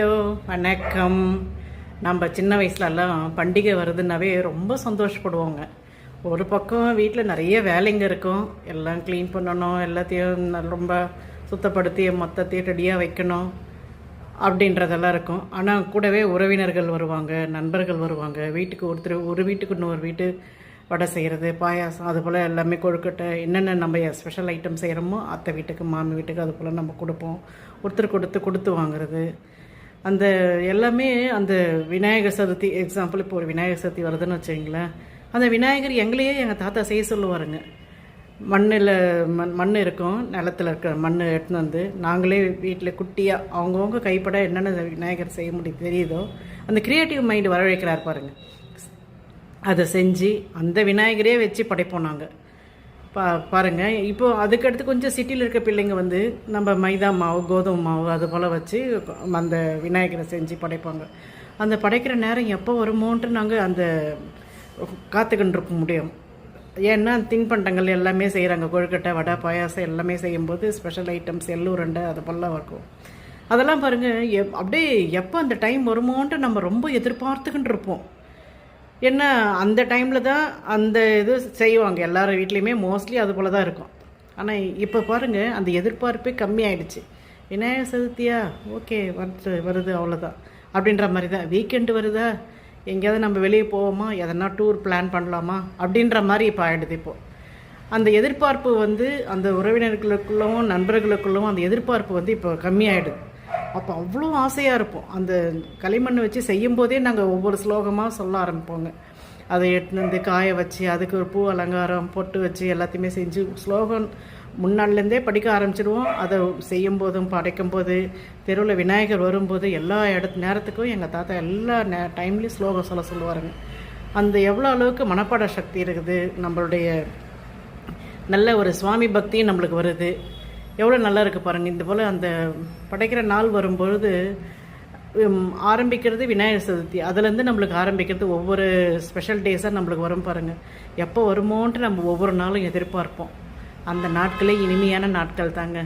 Hello, வணக்கம். நம்ம சின்ன வயசுலலாம் பண்டிகை வருதுன்னாவே ரொம்ப சந்தோஷப்படுவோங்க. ஒரு பக்கம் வீட்டில் நிறைய வேலைங்க இருக்கும், எல்லாம் க்ளீன் பண்ணணும், எல்லாத்தையும் ரொம்ப சுத்தப்படுத்தி மொத்தத்தையும் ரெடியாக வைக்கணும் அப்படின்றதெல்லாம் இருக்கும். ஆனால் கூடவே உறவினர்கள் வருவாங்க, நண்பர்கள் வருவாங்க. வீட்டுக்கு ஒரு வீட்டுக்கு இன்னொரு வீட்டு வடை செய்கிறது, பாயாசம், அதுபோல் எல்லாமே கொழுக்கட்டை, என்னென்ன நம்ம ஸ்பெஷல் ஐட்டம் செய்கிறோமோ அத்தை வீட்டுக்கு மாமி வீட்டுக்கு அதுபோல் நம்ம கொடுப்போம். ஒருத்தர் கொடுத்து வாங்குறது, அந்த எல்லாமே அந்த விநாயகர் சதுர்த்தி எக்ஸாம்பிள். இப்போ ஒரு விநாயகர் சதுர்த்தி வருதுன்னு வச்சுங்களேன், அந்த விநாயகர் எங்களையே எங்கள் தாத்தா செய்ய சொல்லுவாருங்க. மண் இருக்கும், நிலத்தில் இருக்கிற மண் எடுத்துன்னு வந்து நாங்களே வீட்டில் குட்டியாக அவங்கவுங்க கைப்பட என்னென்ன விநாயகர் செய்ய முடியும் தெரியுதோ அந்த க்ரியேட்டிவ் மைண்டு வரவழைக்கிறார் பாருங்க. அதை செஞ்சு அந்த விநாயகரே வச்சு படைப்போம் நாங்கள். பாருங்கள். இப்போது அதுக்கடுத்து கொஞ்சம் சிட்டியில் இருக்க பிள்ளைங்க வந்து நம்ம மைதா மாவு, கோதுமை மாவு அது போல் வச்சு அந்த விநாயகரை செஞ்சு படைப்பாங்க. அந்த படைக்கிற நேரம் எப்போ வருமோன்ட்டு நாங்கள் அந்த காத்துக்கிட்டு இருக்க முடியும். ஏன்னா தின்பண்டங்கள் எல்லாமே செய்கிறாங்க, கொழுக்கட்டை, வடை, பாயாசம் எல்லாமே செய்யும்போது ஸ்பெஷல் ஐட்டம்ஸ் எள்ளுருண்டை அது போலாம் இருக்கும். அதெல்லாம் பாருங்கள், அப்படியே எப்போ அந்த டைம் வருமோன்ட்டு நம்ம ரொம்ப எதிர்பார்த்துக்கிட்டு இருப்போம். ஏன்னா அந்த டைமில் தான் அந்த இது செய்வாங்க எல்லாரும் வீட்லேயுமே, மோஸ்ட்லி அது போல் தான் இருக்கும். ஆனால் இப்போ பாருங்கள், அந்த எதிர்பார்ப்பே கம்மியாயிடுச்சு. விநாயகர் சதுர்த்தியா, ஓகே வருது அவ்வளோதான் அப்படின்ற மாதிரி தான். வீக்கெண்டு வருதா, எங்கேயாவது நம்ம வெளியே போவோமா, எதனா டூர் பிளான் பண்ணலாமா அப்படின்ற மாதிரி இப்போ ஆகிடுது. இப்போது அந்த எதிர்பார்ப்பு வந்து அந்த உறவினர்களுக்குள்ளவும் நண்பர்களுக்குள்ளவும் அந்த எதிர்பார்ப்பு வந்து இப்போ கம்மியாயிடுது. அப்போ அவ்வளோ ஆசையாக இருப்போம். அந்த களிமண் வச்சு செய்யும்போதே நாங்கள் ஒவ்வொரு ஸ்லோகமாக சொல்ல ஆரம்பிப்போங்க. அதை எடுத்துன்னு வந்து காய வச்சு அதுக்கு ஒரு பூ அலங்காரம் பொட்டு வச்சு எல்லாத்தையுமே செஞ்சு ஸ்லோகம் முன்னாடிலேருந்தே படிக்க ஆரம்பிச்சிடுவோம். அதை செய்யும்போதும் படைக்கும் போது, தெருவில் விநாயகர் வரும்போது, எல்லா நேரத்துக்கும் எங்கள் தாத்தா எல்லா டைம்லேயும் ஸ்லோகம் சொல்லுவாருங்க. அந்த எவ்வளோ அளவுக்கு மனப்பாட சக்தி இருக்குது, நம்மளுடைய நல்ல ஒரு சுவாமி பக்தியும் நம்மளுக்கு வருது. எவ்வளோ நல்லா இருக்குது பாருங்கள். இந்த போல் அந்த படைக்கிற நாள் வரும்பொழுது ஆரம்பிக்கிறது விநாயகர் சதுர்த்தி, அதுலேருந்து நம்மளுக்கு ஆரம்பிக்கிறது ஒவ்வொரு ஸ்பெஷல் டேஸாக நம்மளுக்கு வரும் பாருங்கள். எப்போ வருமோன்ட்டு நம்ம ஒவ்வொரு நாளும் எதிர்பார்ப்போம். அந்த நாட்களே இனிமையான நாட்கள் தாங்க.